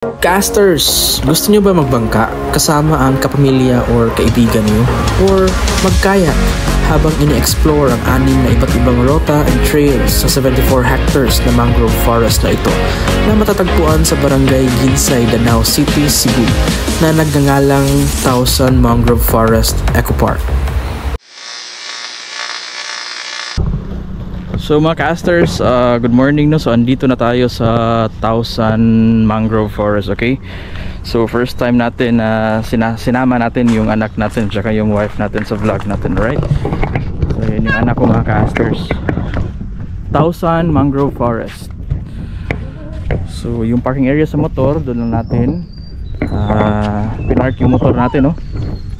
Casters, gusto nyo ba magbangka kasama ang kapamilya or kaibigan nyo? Or magkayak habang ini-explore ang 6 na iba't ibang rota and trails sa 74 hectares na mangrove forest na ito na matatagpuan sa Barangay Ginsay, Danao City, Cebu na nagngangalang Tausan Mangrove Forest Eco Park. So mga casters, good morning no. So andito na tayo sa Tausan Mangrove Forest, okay? So first time natin sinama natin yung anak natin tsaka yung wife natin sa vlog natin, right? So yun yung anak ko mga casters. Tausan Mangrove Forest. So yung parking area sa motor, doon lang natin pinark yung motor natin, no?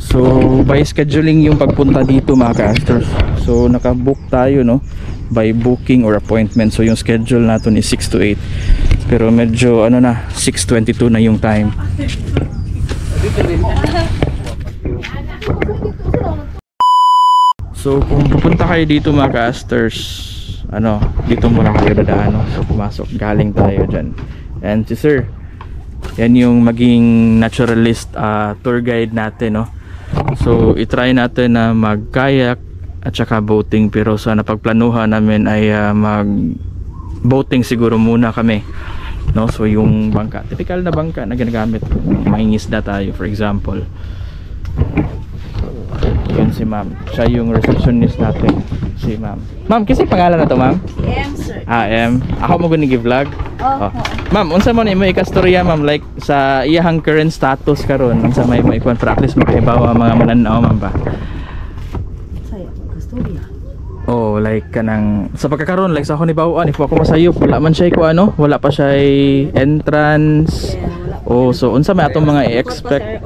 So by scheduling yung pagpunta dito mga casters. So nakabook tayo, no? By booking or appointment. So yung schedule natin is 6 to 8. Pero medyo ano na, 6:22 na yung time. So kung pupunta kayo dito mga casters, dito muna kayo dadaan, no? So pumasok, galing tayo dyan. And si sir, yan yung maging naturalist tour guide natin, no? So itry natin na mag-kayak at saka boating, pero sa napagplanuhan namin ay mag boating siguro muna kami, no? So yung bangka, typical na bangka na ginagamit, mangingisda tayo for example. Yun si ma'am, siya yung receptionist natin, si ma'am. Ma'am, kasi pangalan na to ma'am? M sir. M. Ako mo gunigi vlog. Oh. Ma'am, unsa mo ni mo ikastorya ma'am, like sa iyang current status karon, unsa may mo ikuan practice makahibawa mga mananaw ma'am ba? Oh, like kanang sa pagkakaroon, like sa ako ni bawaan, if ako masayop, wala man siya ko wala pa siya entrance. Oh, so unsa may atong mga i-expect?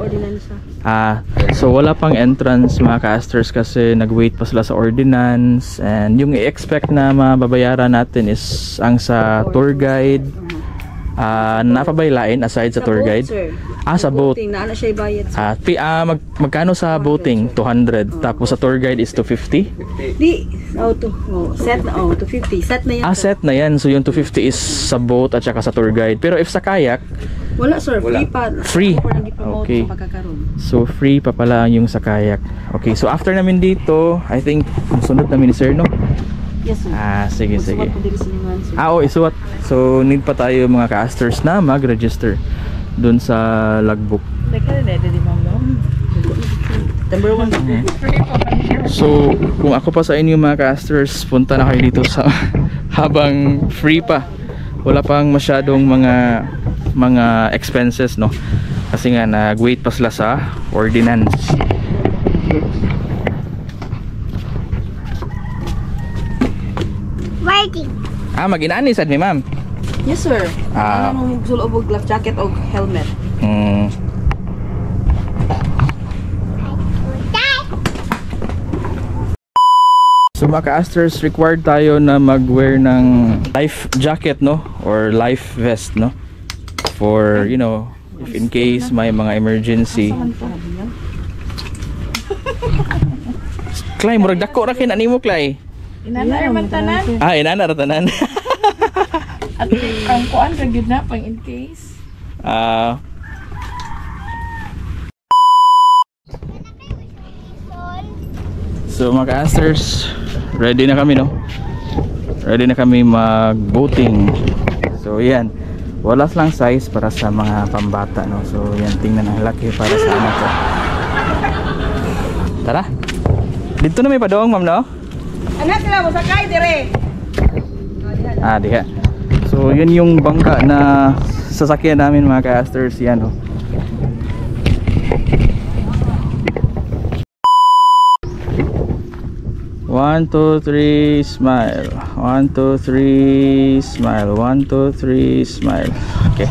So wala pang entrance mga casters kasi nag-wait pa sila sa ordinance, and yung i-expect na mababayaran natin is ang sa tour guide. Napabaylain aside sa tour guide? Sa boat. Na siya ibayad. Magkano sa boating? 200. Tapos sa tour guide is 250? Set na 250. Set na yan. Set na yan. So yung 250 is sa boat at saka sa tour guide. Pero if sa kayak? Wala sir, free pa. Free? Okay. So free pa pala yung sa kayak. Okay, so after namin dito, I think sunod namin ni sir, no? Yes sir. Sige. Isuwat. So need pa tayo mga casters na mag-register dun sa logbook. So kung ako pa sa inyo mga casters, punta na kayo dito sa habang free pa, wala pang masyadong mga expenses, no? Kasi nga nag-wait pa sila sa ordinance. Waiting. Mag-inani sad mi ma'am. Yes sir. Sulobog life jacket o helmet. So mga casters, required tayo na mag-wear ng life jacket, no? Or life vest, no? For, if in case may mga emergency. Clay, murag dako ra kin animo Clay. Inana man tanan. Inana ra tanan. At ang kuan ra gyud na pang in case. So mga casters, ready na kami, no? Ready na kami mag-boating. So yan, wala lang size para sa mga pambata, no? So yan, tingnan ang laki para sa anak ko. Tara. Dito na may padong, ma'am, no? Anak sila mo sakay dire. Diha. So yun yung bangka na sasakyan namin mga casters, yan, no? One, two, three, smile. 1, 2, 3, smile. 1, 2, 3, smile. Okay.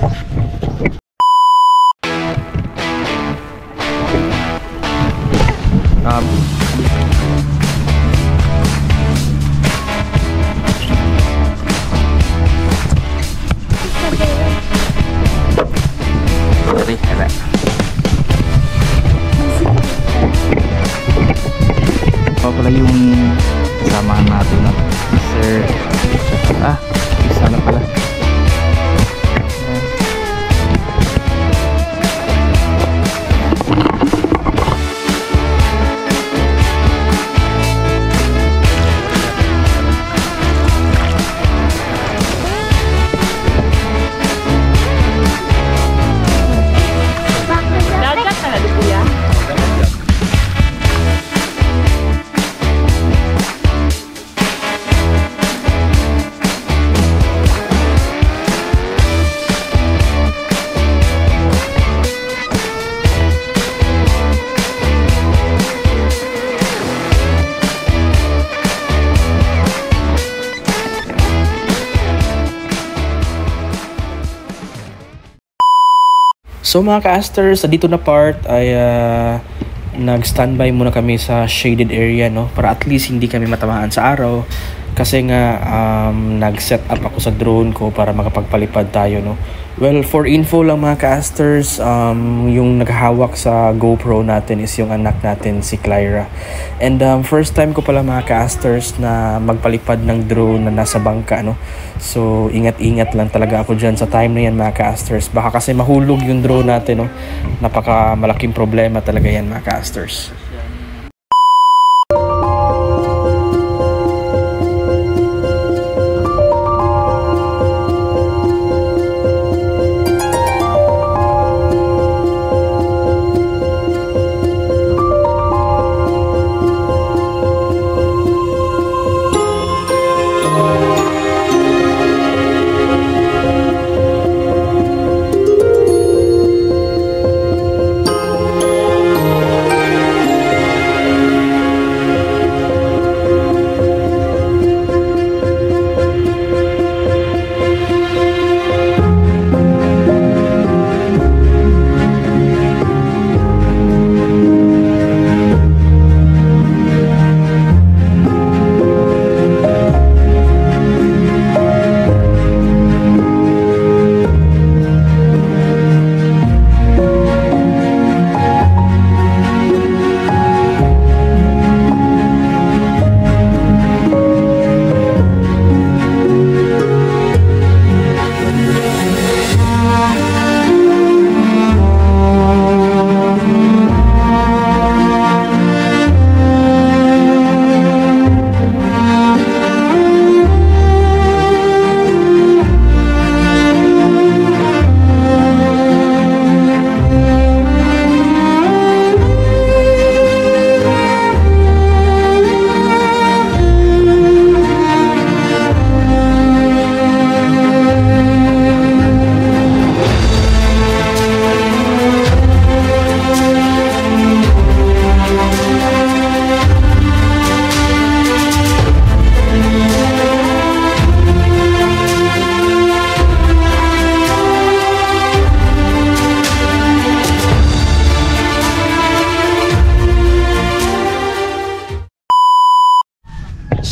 Pala yung kasamahan natin, no? Sir. Isa na pala. So mga ka-asters, sa dito na part ay nag-standby muna kami sa shaded area, no, para at least hindi kami matamaan sa araw. Kasi nga nag-set up ako sa drone ko para makapagpalipad tayo, no. Well, for info lang mga ka-asters, yung naghahawak sa GoPro natin is yung anak natin, si Clyra. And first time ko pala mga ka-asters na magpalipad ng drone na nasa bangka, no. So ingat-ingat lang talaga ako dyan sa time na yan mga ka-asters. Baka kasi mahulog yung drone natin, no. Napaka malaking problema talaga yan mga ka-asters.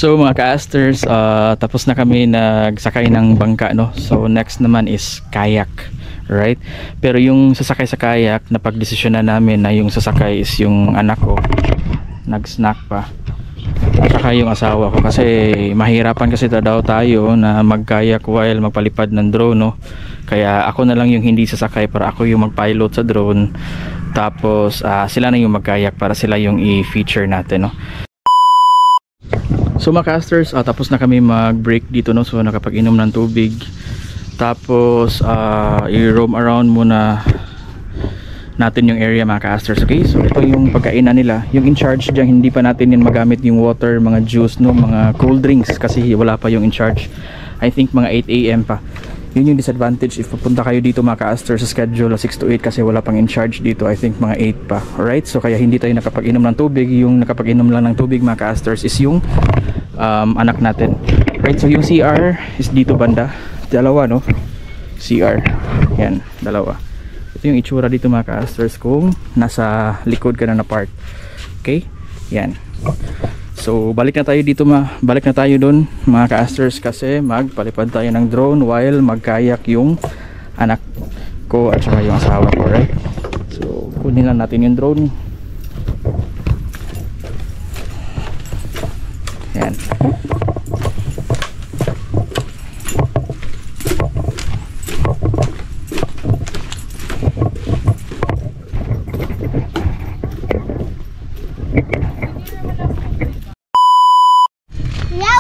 So mga ka-asters, tapos na kami nagsakay ng bangka, no. So next naman is kayak, right? Pero yung sasakay sa kayak, napagdesisyon na namin na yung sasakay is yung anak ko. Nag-snack pa. At saka yung asawa ko kasi mahirapan kasi daw tayo na magkayak while magpalipad ng drone, no. Kaya ako na lang yung hindi sasakay para ako yung magpilot sa drone. Tapos sila na yung magkayak para sila yung i-feature natin, no. So mga casters, tapos na kami mag-break dito, no. So nakapag-inom ng tubig. Tapos i-roam around muna natin yung area mga casters, okay? So ito yung pagkainan nila. Yung in charge diyan, hindi pa natin yan magamit yung water, mga juice, no, mga cold drinks kasi wala pa yung in charge. I think mga 8 AM pa. Yun yung disadvantage if pupunta kayo dito mga casters sa schedule 6 to 8 kasi wala pang in charge dito. I think mga 8 pa. Alright? So kaya hindi tayo nakapag-inom ng tubig. Yung nakapag-inom lang ng tubig mga casters is yung anak natin. Right? So yung CR is dito banda. Dalawa, no? CR. Yan, dalawa. Ito yung itsura dito mga ka-asters kung nasa likod ka na part. Okay? Yan. So balik na tayo dito, balik na tayo doon mga ka-asters kasi magpalipad tayo ng drone while magkayak yung anak ko at saka yung asawa ko, right? So kunin lang natin yung drone. Yan.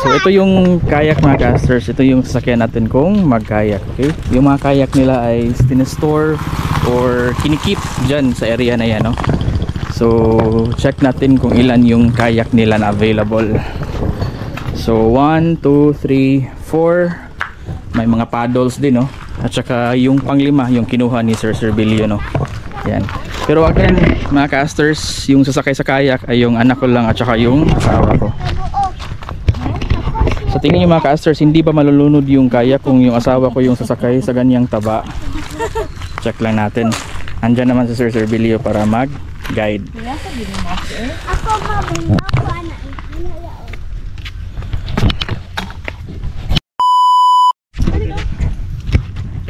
So ito yung kayak mga casters, ito yung sasakyan natin kung magkayak, okay? Yung mga kayak nila ay tinestore or kinikip dyan sa area na yan, no? So check natin kung ilan yung kayak nila na available. So 1, 2, 3, 4. May mga paddles din, no? At saka yung panglima, yung kinuha ni Sir Servilio, no? Yan. Pero again mga casters, yung sasakay sa kayak ay yung anak ko lang at saka yung asawa ko. Sa tingin nyo mga casters, hindi ba malulunod yung kayak kung yung asawa ko yung sasakay sa ganyang taba? Check lang natin. Andyan naman si Sir Servilio para mag-guide. Kaya sa din mo, sir. Ako babay. Ako anak.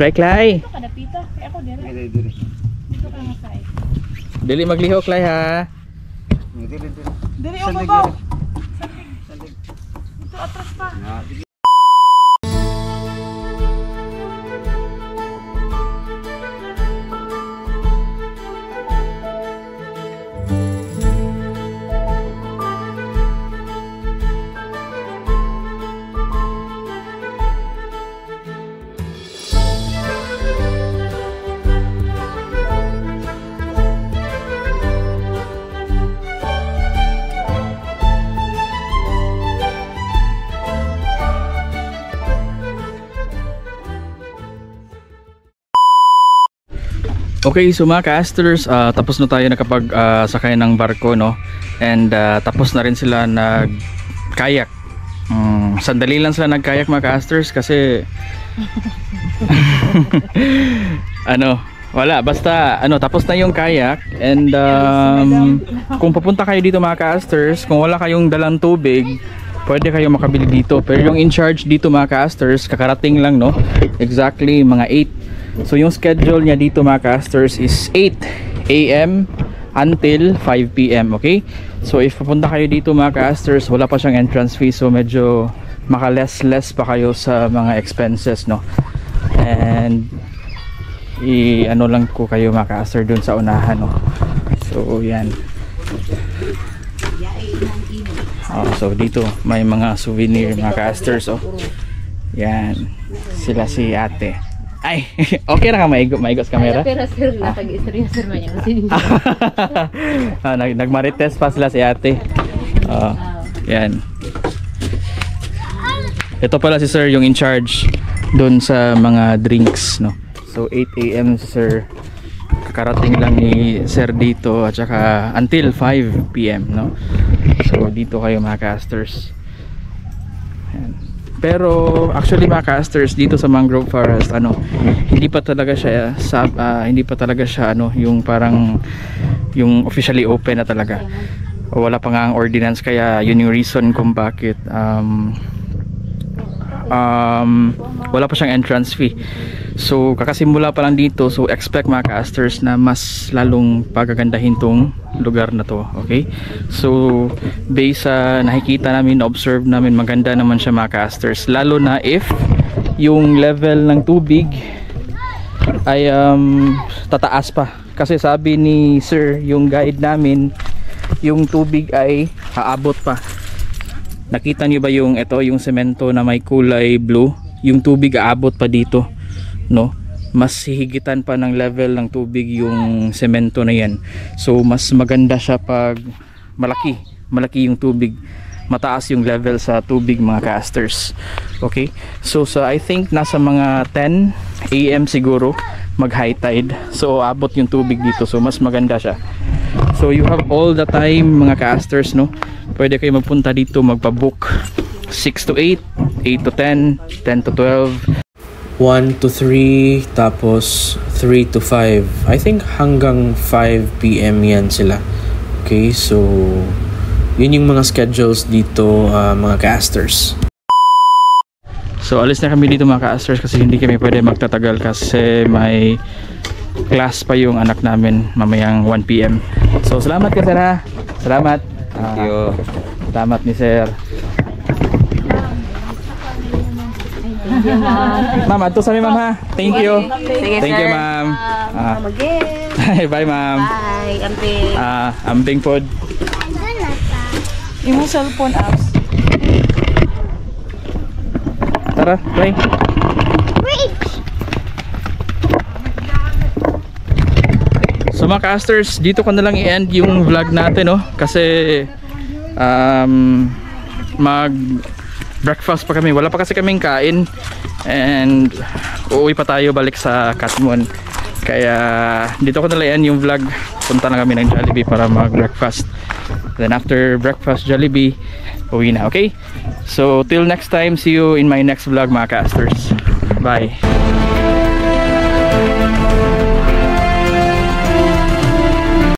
Clay. Ito ka dapita. Kaya ako dire. Dito ka nga side. Dili magliho, Clay, ha? Dire o babaw. Sandig. Ito atras pa. Okay, so mga casters, tapos na tayo nakapag sakay ng barko, no? And tapos na rin sila nag-kayak. Sandali lang sila nag-kayak mga casters kasi wala, basta tapos na yung kayak. And kung papunta kayo dito mga casters, kung wala kayong dalang tubig, pwede kayo makabili dito. Pero yung in charge dito mga casters, kakarating lang, no? Exactly mga 8. So yung schedule niya dito mga casters is 8 AM until 5 PM, okay? So if pupunta kayo dito mga casters, wala pa siyang entrance fee, so medyo maka-less pa kayo sa mga expenses, no? And ano lang ko kayo mga caster dun sa unahan, no? So yan. So dito may mga souvenir mga casters, oh. Yan. Sila si ate. Ay, okay na ka maigot sa camera? Pero sir, nakag-istorya sir man yan. Nagmarites pa sila si ate. Yan. Ito pala si sir yung in charge doon sa mga drinks, no? So 8 AM si sir, kakarating lang ni sir dito at saka until 5 PM, no? So dito kayo mga casters. Yan. Pero actually mga casters dito sa mangrove forest, hindi pa talaga siya yung parang yung officially open na talaga. Wala pa nga ang ordinance, kaya yun yung reason kung bakit wala pa siyang entrance fee. So kakasimula pa lang dito, so expect mga casters na mas lalong pagagandahin tong lugar na to, okay? So based sa nakikita namin, observe namin, maganda naman siya mga casters, lalo na if yung level ng tubig ay tataas pa, kasi sabi ni sir, yung guide namin, yung tubig ay aabot pa. Nakita niyo ba yung yung semento na may kulay blue? Yung tubig aabot pa dito, no? Mas hihigitan pa ng level ng tubig yung semento na yan. So mas maganda siya pag malaki yung tubig, mataas yung level sa tubig mga casters. Okay? So I think nasa mga 10 AM siguro mag high tide. So abot yung tubig dito. So mas maganda siya. So you have all the time mga casters, no? Pwede kayo magpunta dito, magpa-book 6 to 8, 8 to 10, 10 to 12, 1 to 3, tapos 3 to 5. I think hanggang 5 PM yan sila. Okay, so yun yung mga schedules dito mga casters. So alis na kami dito mga casters kasi hindi kami pwede magtatagal kasi may class pa yung anak namin mamayang 1 PM. So salamat ka sir, ha. Salamat. Thank you. Salamat ni sir. Ma'am, ato sa mi ma'am, ha. Thank you. Thank you ma'am. Bye ma'am. Bye, amping. Amping pod. Yung cellphone apps. Tara, play. So mga casters, dito ko na lang i-end yung vlog natin, no? Kasi mag breakfast pa kami, wala pa kasi kaming kain, and uuwi pa tayo balik sa Katmon. Kaya dito ko na lang i-end yung vlog. Punta na kami ng Jollibee para mag breakfast, then after breakfast Jollibee, uwi na. Okay, so till next time, see you in my next vlog mga casters. Bye.